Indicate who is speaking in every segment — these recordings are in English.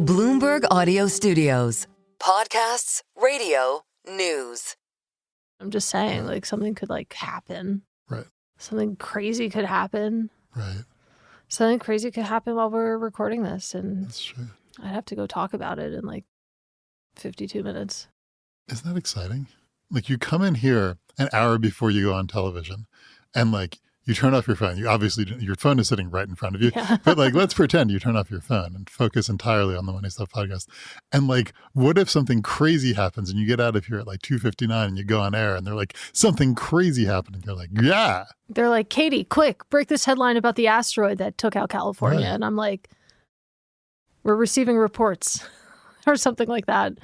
Speaker 1: Bloomberg Audio Studios. Podcasts, radio, news.
Speaker 2: I'm just saying, like, something could, like, happen.
Speaker 3: Right.
Speaker 2: Something crazy could happen.
Speaker 3: Right.
Speaker 2: Something crazy could happen while we're recording this, and
Speaker 3: That's true.
Speaker 2: I'd have to go talk about it in, like, 52 minutes.
Speaker 3: Isn't that exciting? Like, you come in here an hour before you go on television, and, like, you turn off your phone. You obviously, your phone is sitting right in front of you.
Speaker 2: Yeah.
Speaker 3: But, like, let's pretend you turn off your phone and focus entirely on the Money Stuff podcast. And, like, what if something crazy happens and you get out of here at, like, 2:59 and you go on air and they're like, something crazy happened. And you're like, yeah.
Speaker 2: They're like, Katie, quick, break this headline about the asteroid that took out California.
Speaker 3: Right.
Speaker 2: And I'm like, we're receiving reports or something like that.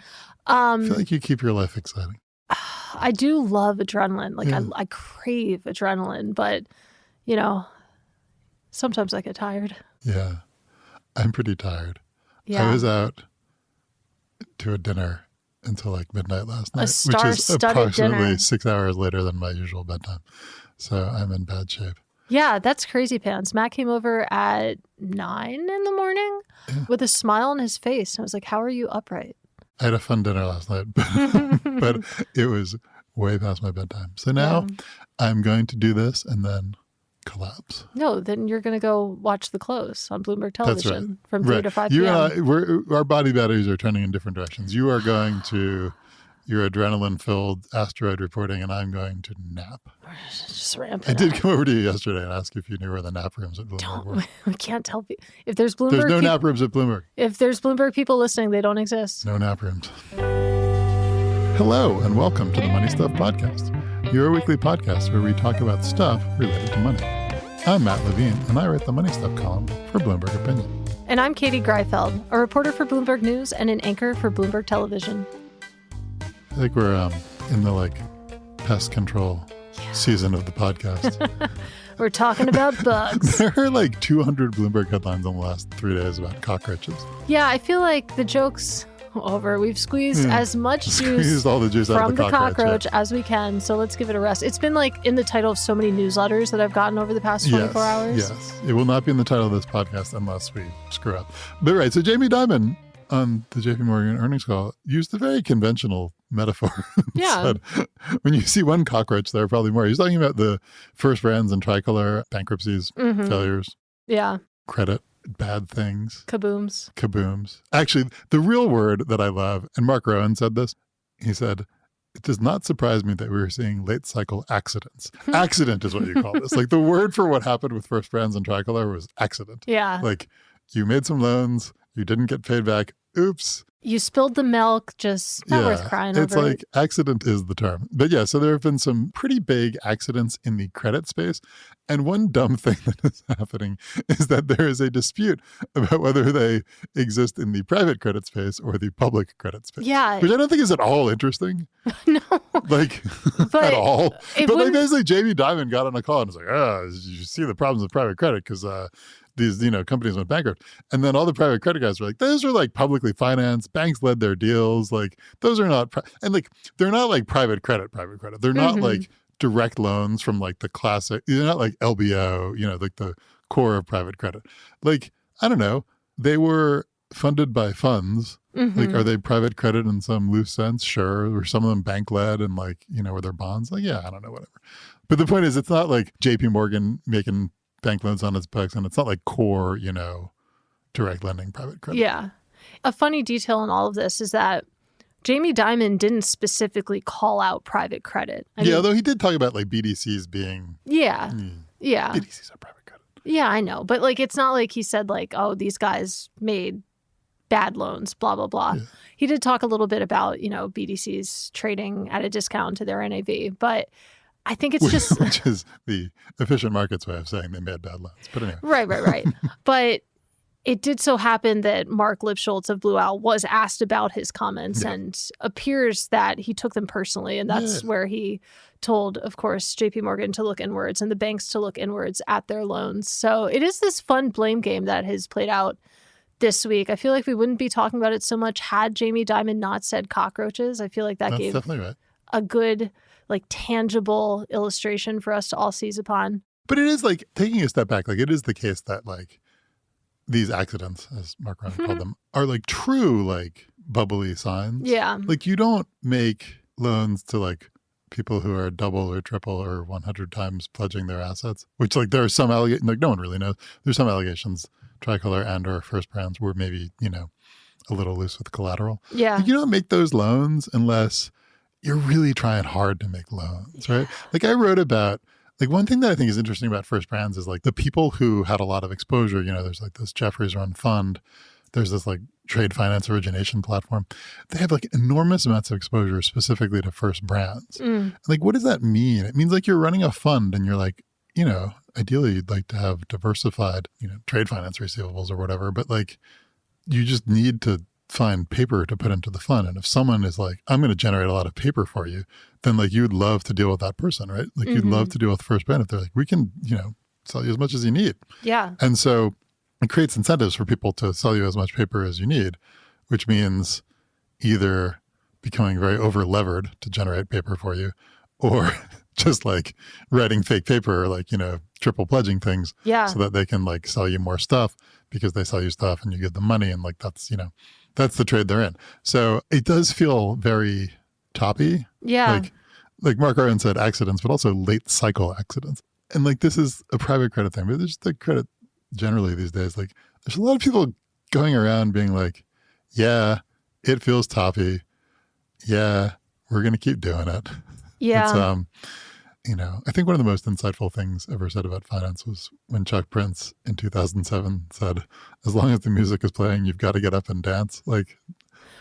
Speaker 3: I feel like you keep your life exciting.
Speaker 2: I do love adrenaline. Like,
Speaker 3: Yeah.
Speaker 2: I crave adrenaline, but, you know, sometimes I get tired.
Speaker 3: Yeah. I'm pretty tired.
Speaker 2: Yeah.
Speaker 3: I was out to a dinner until like midnight last night, which is
Speaker 2: star-studded
Speaker 3: approximately
Speaker 2: dinner.
Speaker 3: 6 hours later than my usual bedtime. So I'm in bad shape.
Speaker 2: Yeah, that's crazy pants. Matt came over at 9 in the morning with a smile on his face. And I was like, how are you upright?
Speaker 3: I had a fun dinner last night, but it was way past my bedtime. So now I'm going to do this and then collapse.
Speaker 2: No, then you're going to go watch The Close on Bloomberg Television from 3 to 5
Speaker 3: You
Speaker 2: p.m.
Speaker 3: and I, our body batteries are turning in different directions. You are going to your adrenaline-filled asteroid reporting, and I'm going to nap.
Speaker 2: Just ramp
Speaker 3: I
Speaker 2: it
Speaker 3: did
Speaker 2: up.
Speaker 3: come over to you yesterday and ask if you knew where the nap rooms at Bloomberg were.
Speaker 2: We can't tell people. If there's Bloomberg,
Speaker 3: There's no nap rooms at Bloomberg.
Speaker 2: If there's Bloomberg people listening, they don't exist.
Speaker 3: No nap rooms. Hello, and welcome to the Money Stuff Podcast, your weekly podcast where we talk about stuff related to money. I'm Matt Levine, and I write the Money Stuff column for Bloomberg Opinion.
Speaker 2: And I'm Katie Greifeld, a reporter for Bloomberg News and an anchor for Bloomberg Television.
Speaker 3: I think we're in the like pest control season of the podcast.
Speaker 2: We're talking about bugs.
Speaker 3: There are like 200 Bloomberg headlines in the last 3 days about cockroaches.
Speaker 2: Yeah, I feel like the joke's over. We've squeezed as much juice
Speaker 3: Squeezed all the juice out
Speaker 2: from
Speaker 3: of the
Speaker 2: cockroach as we can, so let's give it a rest. It's been like in the title of so many newsletters that I've gotten over the past 24 hours.
Speaker 3: Yes, it will not be in the title of this podcast unless we screw up. But right, so Jamie Dimon on the JP Morgan earnings call used a very conventional metaphor.
Speaker 2: Yeah.
Speaker 3: Said, when you see one cockroach, there are probably more. He's talking about the First Brands and Tricolor bankruptcies, failures,
Speaker 2: Yeah.
Speaker 3: credit, bad things,
Speaker 2: Kabooms.
Speaker 3: Actually, the real word that I love, and Mark Rowan said this, he said, it does not surprise me that we are seeing late cycle accidents. Accident is what you call this. Like the word for what happened with First Brands and Tricolor was accident.
Speaker 2: Yeah.
Speaker 3: Like you made some loans, you didn't get paid back. Oops.
Speaker 2: You spilled the milk, just not worth crying
Speaker 3: it's
Speaker 2: over.
Speaker 3: like accident is the term. But yeah, so there have been some pretty big accidents in the credit space. And one dumb thing that is happening is that there is a dispute about whether they exist in the private credit space or the public credit space.
Speaker 2: Yeah.
Speaker 3: Which I don't think is at all interesting.
Speaker 2: No.
Speaker 3: Like,
Speaker 2: But
Speaker 3: at all.
Speaker 2: it
Speaker 3: But like
Speaker 2: wouldn't-
Speaker 3: basically Jamie Dimon got on a call and was like, you see the problems with private credit because these, companies went bankrupt. And then all the private credit guys were like, those are like publicly financed. Banks led their deals. Like those are not, and like, they're not like private credit. They're not like direct loans from like the classic, they're not like LBO, like the core of private credit. Like, I don't know. They were funded by funds. Like, are they private credit in some loose sense? Sure. Were some of them bank led and like, were there bonds? Like, yeah, I don't know, whatever. But the point is, it's not like JP Morgan making bank loans on its books, and it's not like core, direct lending private credit.
Speaker 2: Yeah. A funny detail in all of this is that Jamie Dimon didn't specifically call out private credit. I mean,
Speaker 3: although he did talk about like BDCs being.
Speaker 2: Yeah.
Speaker 3: BDCs are private credit.
Speaker 2: Yeah, I know. But like, it's not like he said like, oh, these guys made bad loans, blah, blah, blah.
Speaker 3: Yeah.
Speaker 2: He did talk a little bit about, BDCs trading at a discount to their NAV. But I think it's just...
Speaker 3: Which is the efficient market's way of saying they made bad loans. But anyway.
Speaker 2: Right. But it did so happen that Mark Lipschultz of Blue Owl was asked about his comments and appears that he took them personally. And that's where he told, of course, JP Morgan to look inwards and the banks to look inwards at their loans. So it is this fun blame game that has played out this week. I feel like we wouldn't be talking about it so much had Jamie Dimon not said cockroaches. I feel like that's gave
Speaker 3: definitely right.
Speaker 2: a good, like, tangible illustration for us to all seize upon.
Speaker 3: But it is like taking a step back. Like it is the case that like these accidents, as Mark Ryan called them, are like true, like bubbly signs.
Speaker 2: Yeah.
Speaker 3: Like you don't make loans to like people who are double or triple or 100 times pledging their assets, which like there are some allegations, like no one really knows. There's some allegations, Tricolor and or First Brands were maybe, a little loose with collateral.
Speaker 2: Yeah.
Speaker 3: Like, you don't make those loans unless you're really trying hard to make loans, right? Like I wrote about, like one thing that I think is interesting about First Brands is like the people who had a lot of exposure, there's like this Jefferies run fund, there's this like trade finance origination platform. They have like enormous amounts of exposure specifically to First Brands. Like, what does that mean? It means like you're running a fund and you're like, ideally you'd like to have diversified, trade finance receivables or whatever, but like you just need to find paper to put into the fund. And if someone is like, I'm going to generate a lot of paper for you, then like you'd love to deal with that person, right? Like you'd love to deal with First Brand if they're like, we can, sell you as much as you need.
Speaker 2: Yeah.
Speaker 3: And so it creates incentives for people to sell you as much paper as you need, which means either becoming very over levered to generate paper for you or just like writing fake paper or like, triple pledging things so that they can like sell you more stuff because they sell you stuff and you give them money. And like, that's, that's the trade they're in. So it does feel very toppy.
Speaker 2: Yeah.
Speaker 3: Like Mark Ryan said, accidents, but also late cycle accidents. And like, this is a private credit thing, but there's the credit generally these days. Like there's a lot of people going around being like, yeah, it feels toppy. Yeah, we're going to keep doing it.
Speaker 2: Yeah.
Speaker 3: It's, I think one of the most insightful things ever said about finance was when Chuck Prince in 2007 said, as long as the music is playing, you've got to get up and dance. Like,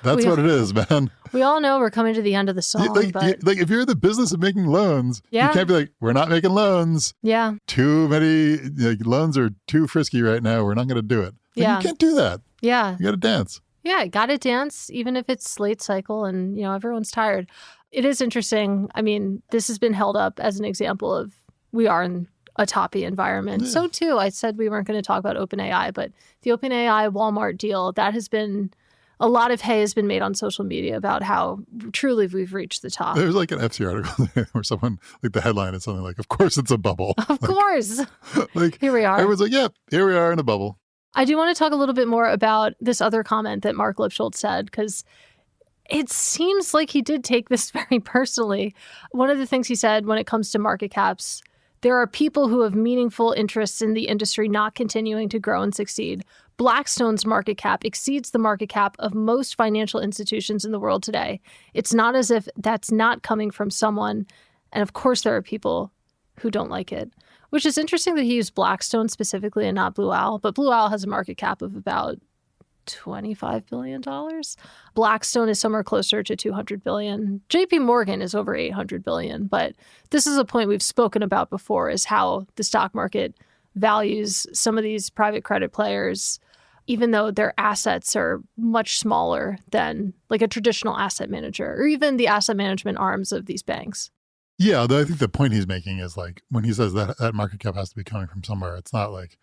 Speaker 3: that's what it is, man.
Speaker 2: We all know we're coming to the end of the song.
Speaker 3: Like if you're in the business of making loans, you can't be like, we're not making loans.
Speaker 2: Yeah.
Speaker 3: Too many loans are too frisky right now. We're not going to do it. Like, you can't do that.
Speaker 2: Yeah.
Speaker 3: You got to dance.
Speaker 2: Yeah, got to dance, even if it's late cycle and, everyone's tired. It is interesting. I mean, this has been held up as an example of we are in a toppy environment. Yeah. So too, I said we weren't going to talk about OpenAI, but the OpenAI Walmart deal, that has been, a lot of hay has been made on social media about how truly we've reached the top.
Speaker 3: There's like an FC article where someone, like the headline is something like, of course it's a bubble.
Speaker 2: Of course.
Speaker 3: Like
Speaker 2: here we are.
Speaker 3: Everyone's like, yeah, here we are in a bubble.
Speaker 2: I do want to talk a little bit more about this other comment that Mark Lipschultz said, because it seems like he did take this very personally. One of the things he said when it comes to market caps, there are people who have meaningful interests in the industry not continuing to grow and succeed. Blackstone's market cap exceeds the market cap of most financial institutions in the world today. It's not as if that's not coming from someone. And of course, there are people who don't like it, which is interesting that he used Blackstone specifically and not Blue Owl. But Blue Owl has a market cap of about $25 billion. Blackstone is somewhere closer to $200 billion. JP Morgan is over $800 billion. But this is a point we've spoken about before, is how the stock market values some of these private credit players, even though their assets are much smaller than like a traditional asset manager or even the asset management arms of these banks.
Speaker 3: Yeah, I think the point he's making is like when he says that that market cap has to be coming from somewhere, it's not like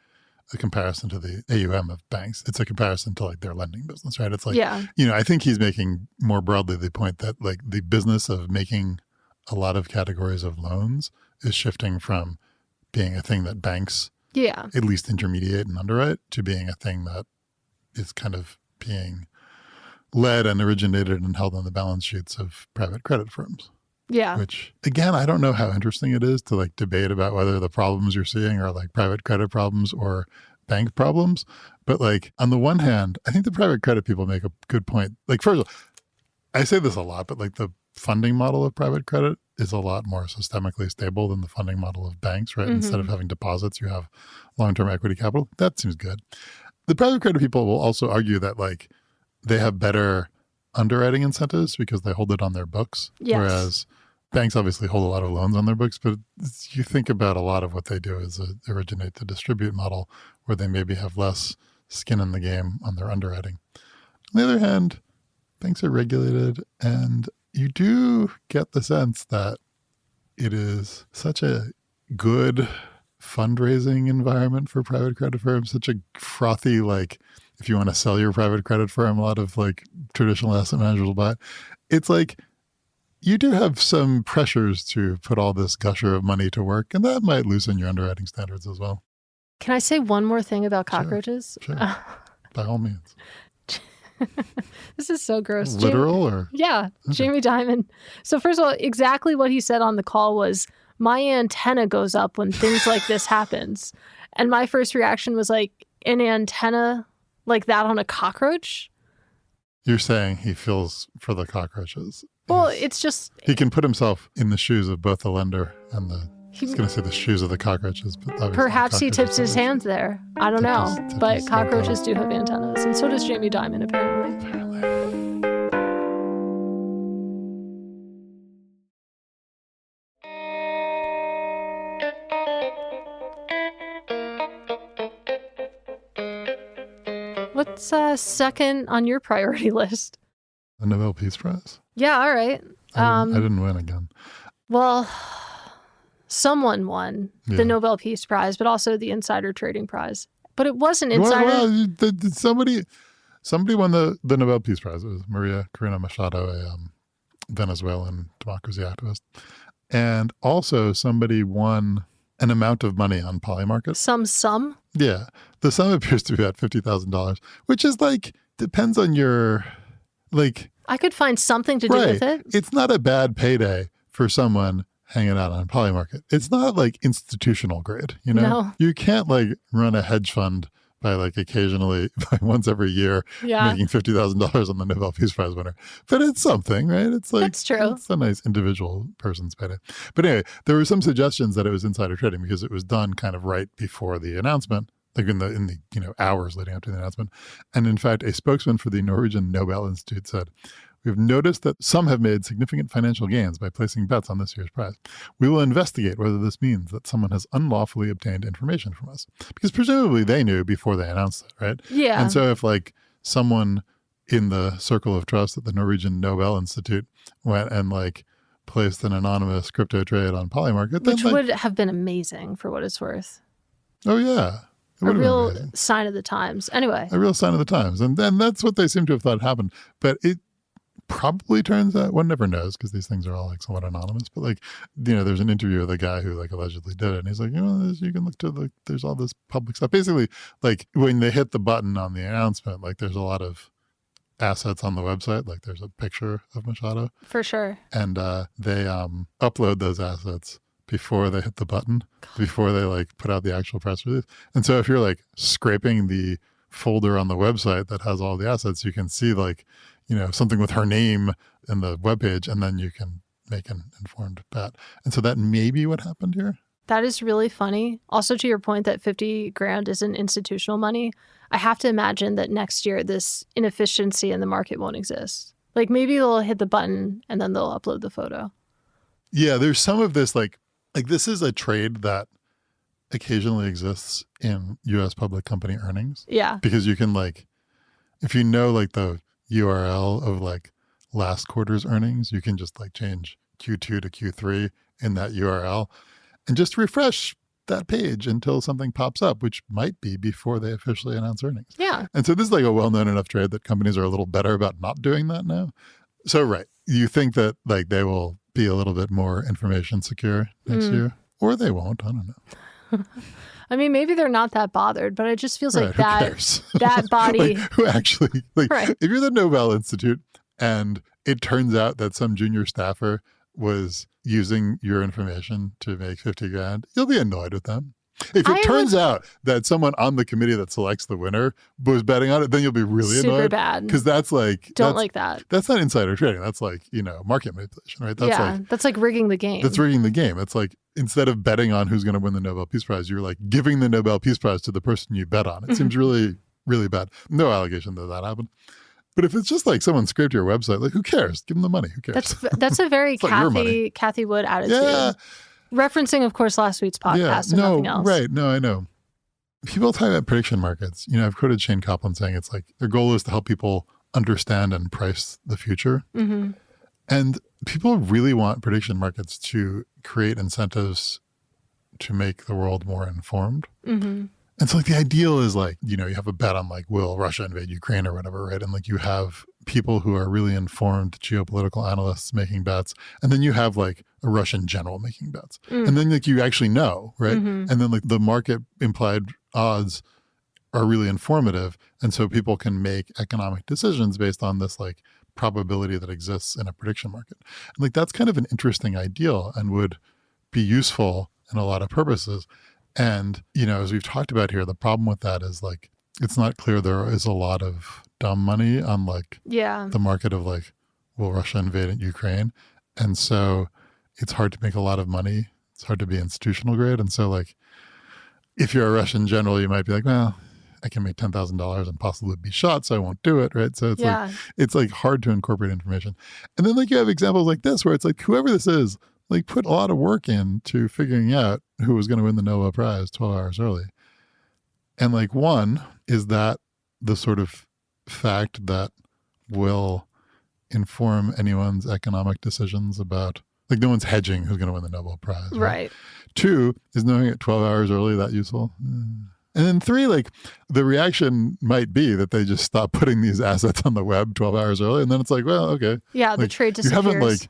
Speaker 3: a comparison to the AUM of banks. It's a comparison to like their lending business, right? It's like, I think he's making more broadly the point that like the business of making a lot of categories of loans is shifting from being a thing that banks at least intermediate and underwrite to being a thing that is kind of being led and originated and held on the balance sheets of private credit firms.
Speaker 2: Yeah.
Speaker 3: Which, again, I don't know how interesting it is to like debate about whether the problems you're seeing are like private credit problems or bank problems. But like on the one hand, I think the private credit people make a good point. Like, first of all, I say this a lot, but like the funding model of private credit is a lot more systemically stable than the funding model of banks, right? Mm-hmm. Instead of having deposits, you have long-term equity capital. That seems good. The private credit people will also argue that like they have better underwriting incentives because they hold it on their books. Yes. Whereas banks obviously hold a lot of loans on their books, but you think about a lot of what they do is a originate to distribute model where they maybe have less skin in the game on their underwriting. On the other hand, banks are regulated, and you do get the sense that it is such a good fundraising environment for private credit firms, such a frothy, like, if you want to sell your private credit firm, a lot of like traditional asset managers will buy it. It's like you do have some pressures to put all this gusher of money to work, and that might loosen your underwriting standards as well.
Speaker 2: Can I say one more thing about cockroaches?
Speaker 3: Sure. By all means.
Speaker 2: This is so gross.
Speaker 3: Literal or?
Speaker 2: Yeah, okay. Jamie Dimon. So first of all, exactly what he said on the call was, my antenna goes up when things like this happens. And my first reaction was like, an antenna like that on a cockroach?
Speaker 3: You're saying he feels for the cockroaches.
Speaker 2: Well, it's just...
Speaker 3: He can put himself in the shoes of both the lender and the... I was going to say the shoes of the cockroaches, but
Speaker 2: perhaps he tips his hands there. I don't know. But cockroaches do have antennas, and so does Jamie Dimon, apparently. What's second on your priority list?
Speaker 3: The Nobel Peace Prize?
Speaker 2: Yeah, all right.
Speaker 3: I didn't win again.
Speaker 2: Well... Someone won the Nobel Peace Prize, but also the Insider Trading Prize. But it wasn't insider.
Speaker 3: Well, somebody won the Nobel Peace Prize. It was Maria Corina Machado, a Venezuelan democracy activist. And also somebody won an amount of money on Polymarket.
Speaker 2: Some?
Speaker 3: Yeah. The sum appears to be about $50,000, which is like, depends on your, like...
Speaker 2: I could find something to do with it.
Speaker 3: It's not a bad payday for someone hanging out on Polymarket. It's not like institutional grade, you know?
Speaker 2: No.
Speaker 3: You can't like run a hedge fund by like occasionally, by once every year, making $50,000 on the Nobel Peace Prize winner. But it's something, right? It's like,
Speaker 2: that's true.
Speaker 3: It's a nice individual person's payday. But anyway, there were some suggestions that it was insider trading because it was done kind of right before the announcement, like in the hours leading up to the announcement. And in fact, a spokesman for the Norwegian Nobel Institute said, "We've noticed that some have made significant financial gains by placing bets on this year's prize. We will investigate whether this means that someone has unlawfully obtained information from us." Because presumably they knew before they announced it, right?
Speaker 2: Yeah.
Speaker 3: And so if like someone in the circle of trust at the Norwegian Nobel Institute went and like placed an anonymous crypto trade on Polymarket,
Speaker 2: which would have been amazing for what it's worth.
Speaker 3: Oh, yeah.
Speaker 2: A real sign of the times. Anyway.
Speaker 3: A real sign of the times. And that's what they seem to have thought happened. But it probably turns out, one never knows because these things are all like somewhat anonymous, but like, there's an interview with a guy who like allegedly did it. And he's like, you can look to there's all this public stuff. Basically, like when they hit the button on the announcement, like there's a lot of assets on the website. Like there's a picture of Machado.
Speaker 2: For sure.
Speaker 3: And they upload those assets before they hit the button, before they like put out the actual press release. And so if you're like scraping the folder on the website that has all the assets, you can see like, something with her name in the webpage, and then you can make an informed bet. And so that may be what happened here.
Speaker 2: That is really funny. Also, to your point that 50 grand isn't institutional money, I have to imagine that next year this inefficiency in the market won't exist. Like maybe they'll hit the button and then they'll upload the photo.
Speaker 3: Yeah, there's some of this like this is a trade that occasionally exists in U.S. public company earnings.
Speaker 2: Yeah.
Speaker 3: Because you can like, if you know like the URL of like last quarter's earnings, you can just like change Q2 to Q3 in that URL and just refresh that page until something pops up, which might be before they officially announce earnings.
Speaker 2: Yeah.
Speaker 3: And so this is like a well-known enough trade that companies are a little better about not doing that now. So, right. You think that like they will be a little bit more information secure next year, or they won't. I don't know.
Speaker 2: I mean, maybe they're not that bothered, but it just feels like
Speaker 3: who cares?
Speaker 2: that body.
Speaker 3: Like, who actually, like,
Speaker 2: right.
Speaker 3: If you're the Nobel Institute and it turns out that some junior staffer was using your information to make 50 grand, you'll be annoyed with them. If it turns out that someone on the committee that selects the winner was betting on it, then you'll be really annoyed.
Speaker 2: Super bad.
Speaker 3: Because that's like...
Speaker 2: Don't like that.
Speaker 3: That's not insider trading. That's like, market manipulation, right? That's
Speaker 2: that's like rigging the game.
Speaker 3: That's rigging the game. It's like, instead of betting on who's going to win the Nobel Peace Prize, you're like giving the Nobel Peace Prize to the person you bet on. It seems really, really bad. No allegation that happened. But if it's just like someone scraped your website, like who cares? Give them the money. Who cares?
Speaker 2: That's a very Kathy Wood attitude.
Speaker 3: Yeah.
Speaker 2: Referencing, of course, last week's podcast and nothing else.
Speaker 3: Right. No, I know. People talk about prediction markets. I've quoted Shane Kaplan saying it's like their goal is to help people understand and price the future.
Speaker 2: Mm-hmm.
Speaker 3: And people really want prediction markets to create incentives to make the world more informed.
Speaker 2: Mm-hmm.
Speaker 3: And so like the ideal is like, you have a bet on like, will Russia invade Ukraine or whatever, right? And like you have people who are really informed geopolitical analysts making bets. And then you have like a Russian general making bets. And then like you actually know, right?
Speaker 2: Mm-hmm.
Speaker 3: And then like the market implied odds are really informative. And so people can make economic decisions based on this like probability that exists in a prediction market. And like that's kind of an interesting ideal and would be useful in a lot of purposes. And, you know, as we've talked about here, the problem with that is like, it's not clear there is a lot of dumb money on like the market of like, will Russia invade Ukraine? And so it's hard to make a lot of money. It's hard to be institutional grade. And so like, if you're a Russian general, you might be like, well, I can make $10,000 and possibly be shot, so I won't do it, right? So it's like hard to incorporate information. And then like you have examples like this where it's like whoever this is, like put a lot of work into figuring out who was going to win the Nobel Prize 12 hours early. And like one is that the sort of fact that will inform anyone's economic decisions about, like no one's hedging who's going to win the Nobel Prize.
Speaker 2: Right.
Speaker 3: Two, is knowing it 12 hours early that useful? And then three, like the reaction might be that they just stop putting these assets on the web 12 hours early. And then it's like, well, okay.
Speaker 2: Yeah,
Speaker 3: like,
Speaker 2: the trade disappears.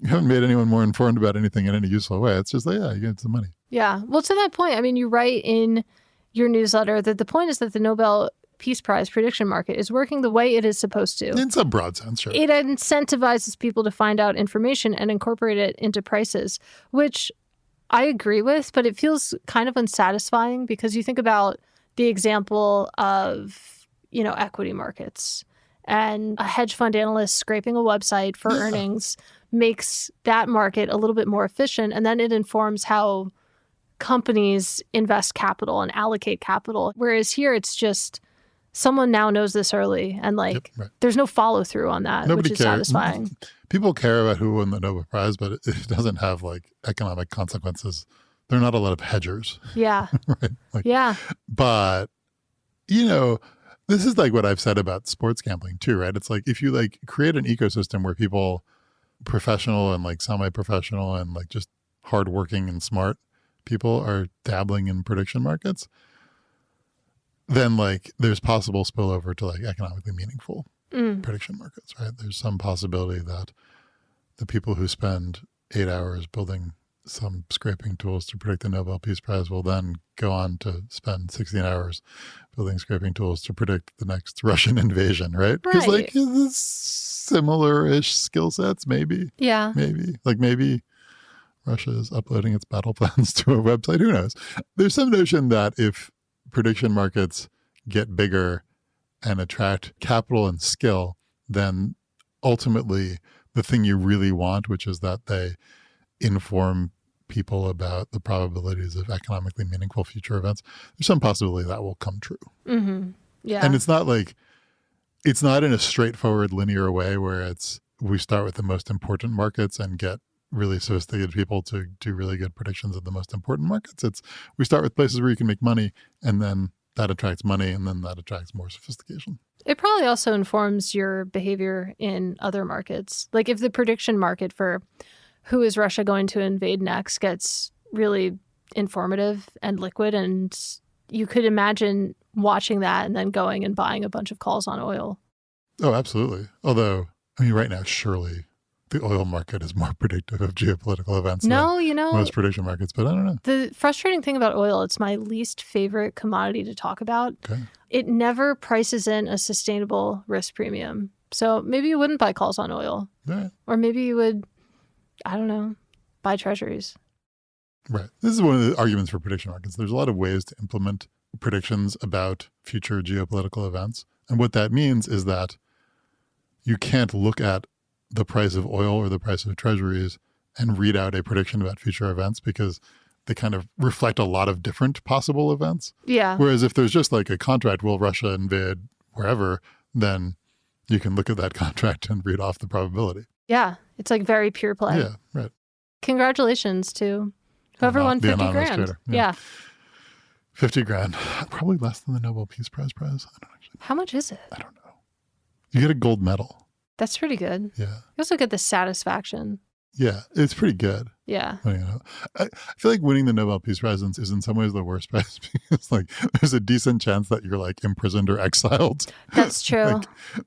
Speaker 3: You haven't made anyone more informed about anything in any useful way. It's just like, yeah, you get some money.
Speaker 2: Yeah. Well, to that point, I mean, you write in your newsletter that the point is that the Nobel Peace Prize prediction market is working the way it is supposed to.
Speaker 3: In some broad sense, sure.
Speaker 2: It incentivizes people to find out information and incorporate it into prices, which I agree with, but it feels kind of unsatisfying because you think about the example of, you know, equity markets and a hedge fund analyst scraping a website for earnings makes that market a little bit more efficient. And then it informs how companies invest capital and allocate capital. Whereas here it's just someone now knows this early and like there's no follow through on that, which is satisfying.
Speaker 3: People care about who won the Nobel Prize, but it doesn't have like economic consequences. There are not a lot of hedgers.
Speaker 2: Yeah.
Speaker 3: Right? Like, but, you know, this is like what I've said about sports gambling too, right? It's like if you like create an ecosystem where people, professional and like semi-professional and like just hardworking and smart people are dabbling in prediction markets, then like there's possible spillover to like economically meaningful prediction markets, right? There's some possibility that the people who spend 8 hours building some scraping tools to predict the Nobel Peace Prize will then go on to spend 16 hours building scraping tools to predict the next Russian invasion, right? Because like similar-ish skill sets, maybe.
Speaker 2: Yeah.
Speaker 3: Maybe. Like maybe Russia is uploading its battle plans to a website. Who knows? There's some notion that if prediction markets get bigger and attract capital and skill, then ultimately the thing you really want, which is that they inform people about the probabilities of economically meaningful future events, there's some possibility that will come true.
Speaker 2: Mm-hmm. Yeah.
Speaker 3: And it's not in a straightforward linear way where we start with the most important markets and get really sophisticated people to do really good predictions of the most important markets. We start with places where you can make money, and then that attracts money, and then that attracts more sophistication.
Speaker 2: It probably also informs your behavior in other markets. Like if the prediction market for who is Russia going to invade next gets really informative and liquid, and you could imagine watching that and then going and buying a bunch of calls on oil.
Speaker 3: Oh, absolutely. Although, I mean, right now, surely the oil market is more predictive of geopolitical events than most prediction markets, but I don't know.
Speaker 2: The frustrating thing about oil, it's my least favorite commodity to talk about. Okay. It never prices in a sustainable risk premium. So maybe you wouldn't buy calls on oil.
Speaker 3: Right.
Speaker 2: Or maybe you would, I don't know, buy treasuries.
Speaker 3: Right. This is one of the arguments for prediction markets. There's a lot of ways to implement predictions about future geopolitical events. And what that means is that you can't look at the price of oil or the price of treasuries and read out a prediction about future events because they kind of reflect a lot of different possible events.
Speaker 2: Yeah.
Speaker 3: Whereas if there's just like a contract, will Russia invade wherever, then you can look at that contract and read off the probability.
Speaker 2: Yeah. It's like very pure play.
Speaker 3: Yeah, right.
Speaker 2: Congratulations to whoever won 50 grand.
Speaker 3: Trader.
Speaker 2: Yeah.
Speaker 3: 50 grand. Probably less than the Nobel Peace Prize. I don't actually.
Speaker 2: How much is it?
Speaker 3: I don't know. You get a gold medal.
Speaker 2: That's pretty good.
Speaker 3: Yeah.
Speaker 2: You also get the satisfaction.
Speaker 3: Yeah, it's pretty good.
Speaker 2: Yeah.
Speaker 3: I feel like winning the Nobel Peace Prize is in some ways the worst prize because like there's a decent chance that you're like imprisoned or exiled.
Speaker 2: That's true.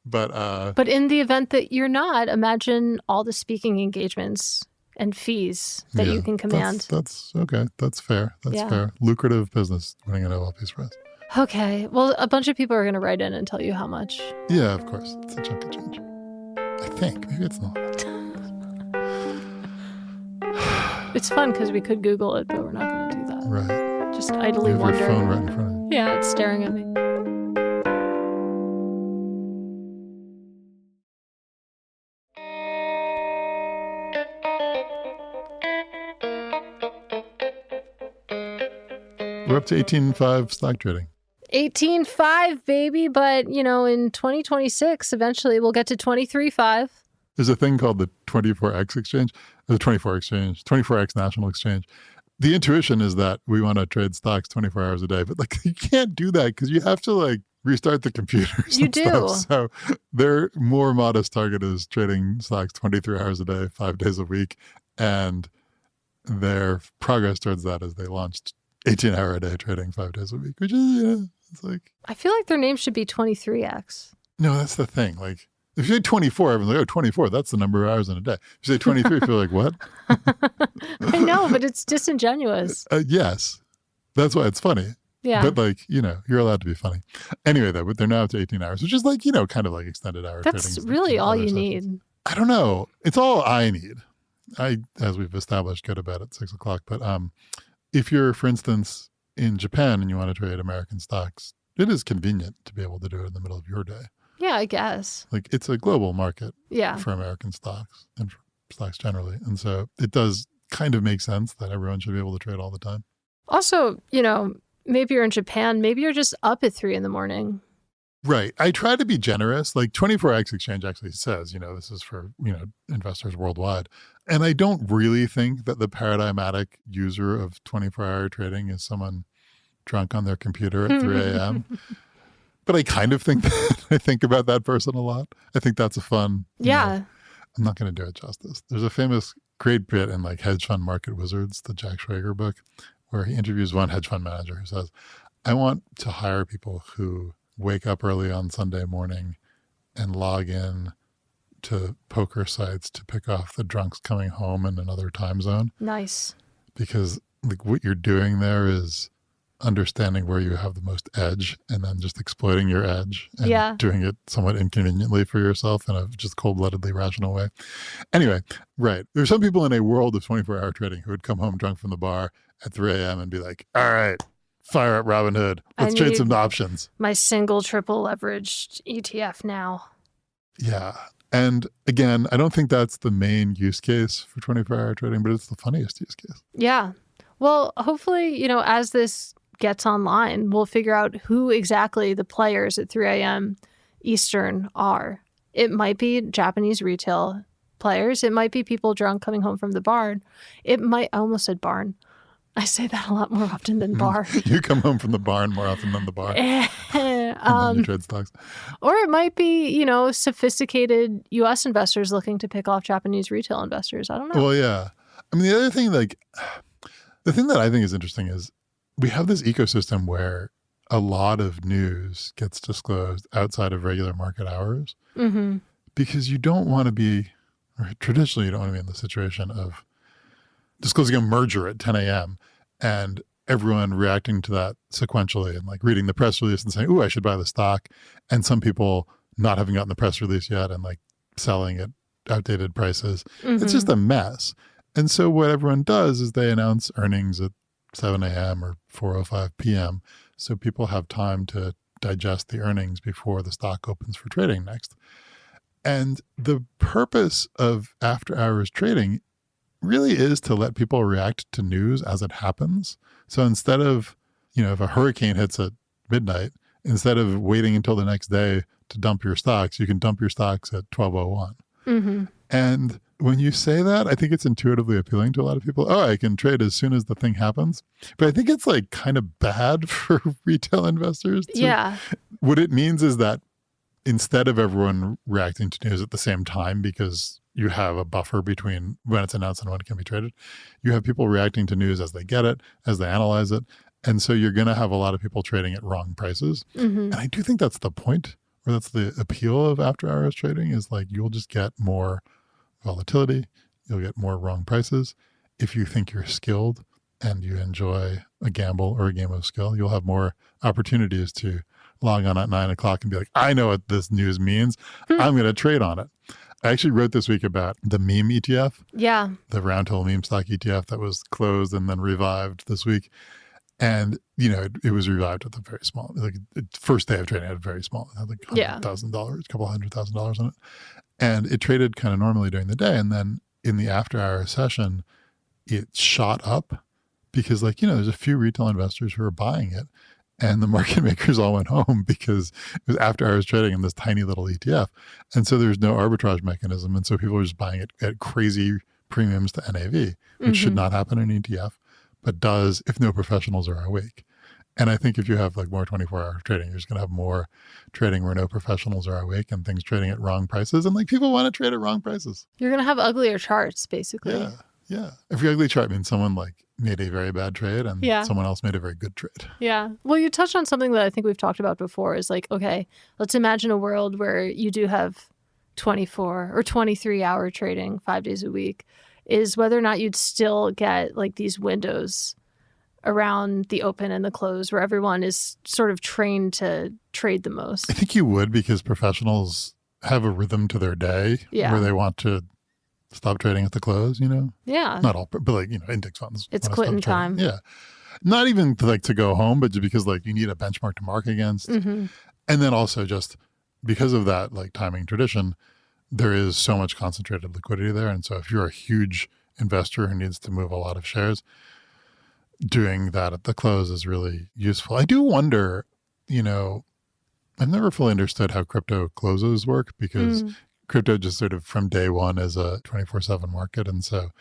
Speaker 3: But
Speaker 2: in the event that you're not, imagine all the speaking engagements and fees that you can command.
Speaker 3: That's okay. That's fair. That's fair. Lucrative business winning a Nobel Peace Prize.
Speaker 2: Okay. Well, a bunch of people are going to write in and tell you how much.
Speaker 3: Yeah, of course. It's a chunk of change. I think. Maybe it's not.
Speaker 2: It's fun because we could Google it, but we're not going to do that.
Speaker 3: Right.
Speaker 2: Just idly
Speaker 3: you have
Speaker 2: wondering.
Speaker 3: your phone right in front of you.
Speaker 2: Yeah, it's staring at me.
Speaker 3: We're up to 18.5 stock trading.
Speaker 2: 18.5, baby. But, in 2026, eventually we'll get to 23.5.
Speaker 3: There's a thing called the 24X exchange, the 24X national exchange. The intuition is that we want to trade stocks 24 hours a day, but you can't do that because you have to restart the computers.
Speaker 2: You do.
Speaker 3: So their more modest target is trading stocks 23 hours a day, 5 days a week. And their progress towards that is they launched 18-hour a day trading 5 days a week, which is, it's
Speaker 2: I feel like their name should be 23X.
Speaker 3: No, that's the thing. If you say 24, everyone's like, 24, that's the number of hours in a day. If you say 23, people are like, what?
Speaker 2: I know, but it's disingenuous.
Speaker 3: Yes. That's why it's funny.
Speaker 2: Yeah.
Speaker 3: But you're allowed to be funny. Anyway, though, but they're now up to 18 hours, which is kind of like extended hour trading.
Speaker 2: That's really all you need.
Speaker 3: I don't know. It's all I need. I, as we've established, go to bed at 6 o'clock. But if you're, for instance, in Japan and you want to trade American stocks, it is convenient to be able to do it in the middle of your day.
Speaker 2: Yeah, I guess.
Speaker 3: It's a global market
Speaker 2: yeah.
Speaker 3: for American stocks and for stocks generally. And so it does kind of make sense that everyone should be able to trade all the time.
Speaker 2: Also, maybe you're in Japan, maybe you're just up at 3 a.m.
Speaker 3: Right. I try to be generous. 24X Exchange actually says, this is for, investors worldwide. And I don't really think that the paradigmatic user of 24-hour trading is someone drunk on their computer at 3 a.m. But I kind of think that. I think about that person a lot. I think that's a fun.
Speaker 2: Yeah.
Speaker 3: I'm not going to do it justice. There's a famous great bit in Hedge Fund Market Wizards, the Jack Schwager book, where he interviews one hedge fund manager who says, I want to hire people who wake up early on Sunday morning and log in to poker sites to pick off the drunks coming home in another time zone.
Speaker 2: Nice.
Speaker 3: Because what you're doing there is understanding where you have the most edge and then just exploiting your edge and doing it somewhat inconveniently for yourself in a just cold-bloodedly rational way. Anyway, right. There's some people in a world of 24-hour trading who would come home drunk from the bar at 3 a.m. and be like, all right, fire up Robinhood. Let's trade some options.
Speaker 2: My single triple leveraged ETF now.
Speaker 3: Yeah. And again, I don't think that's the main use case for 24-hour trading, but it's the funniest use case.
Speaker 2: Yeah. Well, hopefully, as this gets online, we'll figure out who exactly the players at 3 a.m. Eastern are. It might be Japanese retail players. It might be people drunk coming home from the barn. I almost said barn. I say that a lot more often than bar.
Speaker 3: You come home from the barn more often than the bar. And then you trade stocks.
Speaker 2: Or it might be, sophisticated U.S. investors looking to pick off Japanese retail investors. I don't know.
Speaker 3: Well, yeah. I mean, the other thing, the thing that I think is interesting is we have this ecosystem where a lot of news gets disclosed outside of regular market hours because you don't want to be, or traditionally you don't want to be in the situation of disclosing a merger at 10 a.m. and everyone reacting to that sequentially and reading the press release and saying, ooh, I should buy the stock. And some people not having gotten the press release yet and selling at outdated prices. It's just a mess. And so what everyone does is they announce earnings at 7 a.m. or 4:05 p.m. so people have time to digest the earnings before the stock opens for trading next. And the purpose of after-hours trading really is to let people react to news as it happens. So instead of, if a hurricane hits at midnight, instead of waiting until the next day to dump your stocks, you can dump your stocks at 12:01. And when you say that, I think it's intuitively appealing to a lot of people. Oh, I can trade as soon as the thing happens. But I think it's kind of bad for retail investors.
Speaker 2: Yeah.
Speaker 3: What it means is that instead of everyone reacting to news at the same time because you have a buffer between when it's announced and when it can be traded, you have people reacting to news as they get it, as they analyze it. And so you're going to have a lot of people trading at wrong prices. And I do think that's the point, or that's the appeal of after hours trading is you'll just get more volatility. you'll get more wrong prices. If you think you're skilled and you enjoy a gamble or a game of skill, you'll have more opportunities to log on at 9 o'clock and be like, I know what this news means. I'm going to trade on it. I actually wrote this week about the meme ETF.
Speaker 2: Yeah.
Speaker 3: The roundtable meme stock ETF that was closed and then revived this week. And, it was revived at the very small, like the first day of trading, it had very small, it had like $100,000, a couple $100,000 on it. And it traded kind of normally during the day. And then in the after hour session, it shot up because there's a few retail investors who are buying it. And the market makers all went home because it was after hours trading in this tiny little ETF. And so there's no arbitrage mechanism. And so people are just buying it at crazy premiums to NAV, which should not happen in an ETF, but does if no professionals are awake. And I think if you have more 24-hour trading, you're just going to have more trading where no professionals are awake and things trading at wrong prices. And people want to trade at wrong prices.
Speaker 2: You're going to have uglier charts, basically.
Speaker 3: Yeah. If your ugly chart means someone made a very bad trade and someone else made a very good trade.
Speaker 2: Yeah. Well, you touched on something that I think we've talked about before is okay, let's imagine a world where you do have 24 or 23-hour trading 5 days a week, is whether or not you'd still get these windows around the open and the close where everyone is sort of trained to trade the most.
Speaker 3: I think you would, because professionals have a rhythm to their day where they want to stop trading at the close,
Speaker 2: Yeah.
Speaker 3: Not all, but index funds.
Speaker 2: It's quitting time.
Speaker 3: Yeah. Not even to go home, but just because you need a benchmark to mark against.
Speaker 2: Mm-hmm.
Speaker 3: And then also just because of that timing tradition, there is so much concentrated liquidity there. And so if you're a huge investor who needs to move a lot of shares, doing that at the close is really useful. I do wonder, I've never fully understood how crypto closes work, because crypto just sort of from day one is a 24/7 market. And so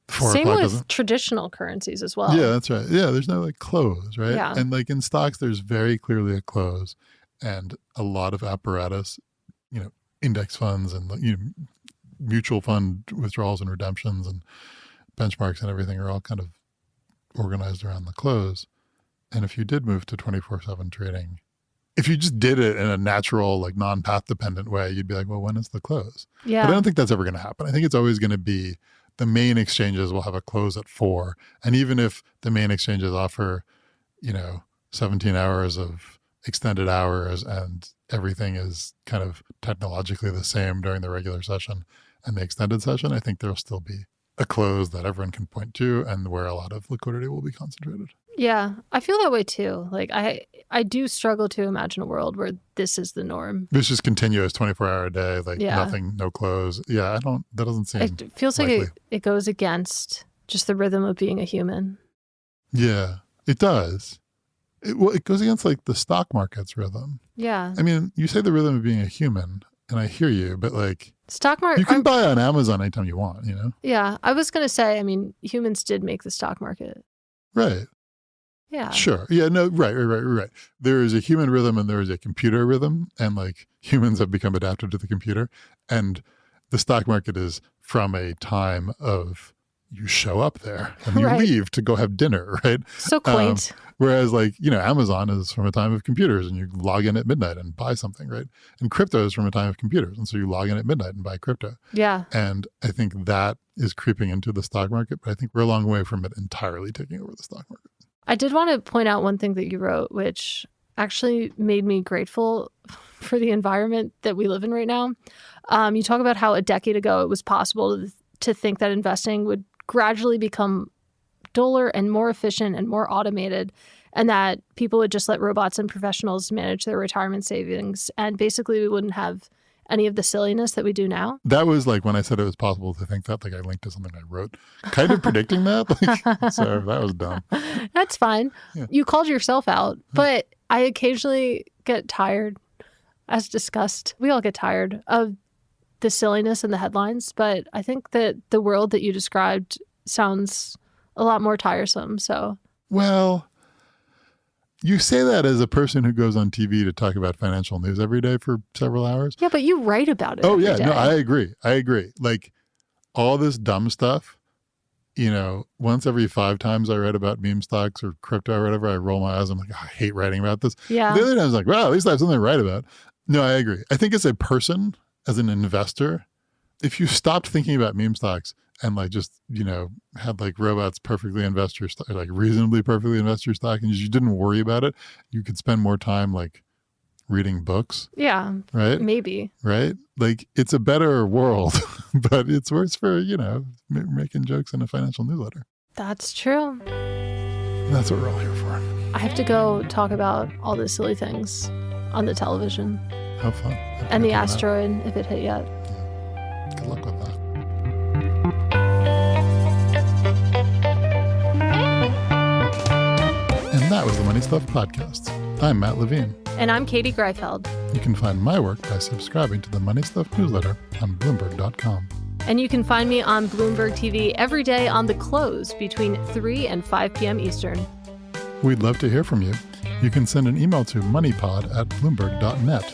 Speaker 2: same with traditional currencies as well.
Speaker 3: Yeah, that's right. Yeah, there's no close, right?
Speaker 2: Yeah.
Speaker 3: And in stocks, there's very clearly a close, and a lot of apparatus, index funds and mutual fund withdrawals and redemptions and benchmarks and everything are all kind of organized around the close. And if you did move to 24/7 trading, if you just did it in a natural, non-path dependent way, you'd be like, well, when is the close?
Speaker 2: Yeah.
Speaker 3: But I don't think that's ever going to happen. I think it's always going to be the main exchanges will have a close at 4. And even if the main exchanges offer, 17 hours of extended hours and everything is kind of technologically the same during the regular session and the extended session, I think there'll still be a close that everyone can point to and where a lot of liquidity will be concentrated.
Speaker 2: Yeah, I feel that way too. I do struggle to imagine a world where this is the norm.
Speaker 3: This is continuous 24-hour a day, nothing, no close. Yeah, that doesn't seem
Speaker 2: It feels
Speaker 3: likely.
Speaker 2: like it goes against just the rhythm of being a human.
Speaker 3: Yeah, it does. It goes against the stock market's rhythm.
Speaker 2: Yeah.
Speaker 3: I mean, you say the rhythm of being a human, and I hear you, but
Speaker 2: stock market,
Speaker 3: you can buy on Amazon anytime you want,
Speaker 2: Yeah, I was going to say, humans did make the stock market.
Speaker 3: Right.
Speaker 2: Yeah.
Speaker 3: Sure. Yeah, no, right. There is a human rhythm and there is a computer rhythm, and humans have become adapted to the computer, and the stock market is from a time of you show up there and you leave to go have dinner, right?
Speaker 2: So quaint.
Speaker 3: Whereas Amazon is from a time of computers and you log in at midnight and buy something, right? And crypto is from a time of computers. And so you log in at midnight and buy crypto.
Speaker 2: Yeah.
Speaker 3: And I think that is creeping into the stock market, but I think we're a long way from it entirely taking over the stock market.
Speaker 2: I did want to point out one thing that you wrote, which actually made me grateful for the environment that we live in right now. You talk about how a decade ago it was possible to think that investing would gradually become duller and more efficient and more automated, and that people would just let robots and professionals manage their retirement savings. And basically we wouldn't have any of the silliness that we do now.
Speaker 3: That was when I said it was possible to think that, I linked to something I wrote, kind of predicting that. So that was dumb.
Speaker 2: That's fine. Yeah. You called yourself out, but I occasionally get tired, as discussed. We all get tired of the silliness in the headlines, but I think that the world that you described sounds a lot more tiresome. So,
Speaker 3: well, you say that as a person who goes on TV to talk about financial news every day for several hours.
Speaker 2: Yeah, but you write about it.
Speaker 3: Oh,
Speaker 2: every
Speaker 3: yeah.
Speaker 2: day.
Speaker 3: No, I agree. All this dumb stuff, once every 5 times I read about meme stocks or crypto or whatever, I roll my eyes. I'm like, I hate writing about this.
Speaker 2: Yeah.
Speaker 3: The other time I was like, wow, at least I have something to write about. No, I agree. I think as a person, as an investor, if you stopped thinking about meme stocks and like just, had like robots perfectly invest your stock, like reasonably perfectly invest your stock, and you didn't worry about it, you could spend more time like reading books.
Speaker 2: Yeah.
Speaker 3: Right?
Speaker 2: Maybe.
Speaker 3: Right? Like it's a better world, but it's worse for, making jokes in a financial newsletter.
Speaker 2: That's true.
Speaker 3: That's what we're all here for.
Speaker 2: I have to go talk about all the silly things on the television.
Speaker 3: Have fun.
Speaker 2: And the asteroid, if it hit yet.
Speaker 3: Yeah. Good luck with that. And that was the Money Stuff Podcast. I'm Matt Levine.
Speaker 2: And I'm Katie Greifeld.
Speaker 3: You can find my work by subscribing to the Money Stuff newsletter on Bloomberg.com.
Speaker 2: And you can find me on Bloomberg TV every day on The Close between 3 and 5 p.m. Eastern.
Speaker 3: We'd love to hear from you. You can send an email to moneypod@bloomberg.net.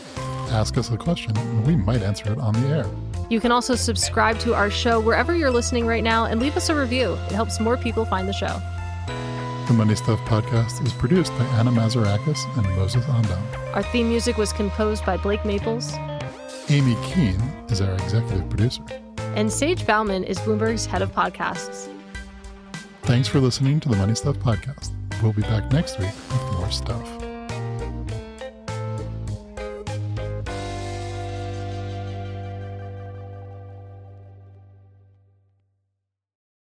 Speaker 3: Ask us a question, and we might answer it on the air.
Speaker 2: You can also subscribe to our show wherever you're listening right now and leave us a review. It helps more people find the show.
Speaker 3: The Money Stuff Podcast is produced by Anna Mazarakis and Moses Andam.
Speaker 2: Our theme music was composed by Blake Maples.
Speaker 3: Amy Keene is our executive producer.
Speaker 2: And Sage Bauman is Bloomberg's head of podcasts.
Speaker 3: Thanks for listening to the Money Stuff Podcast. We'll be back next week with more stuff.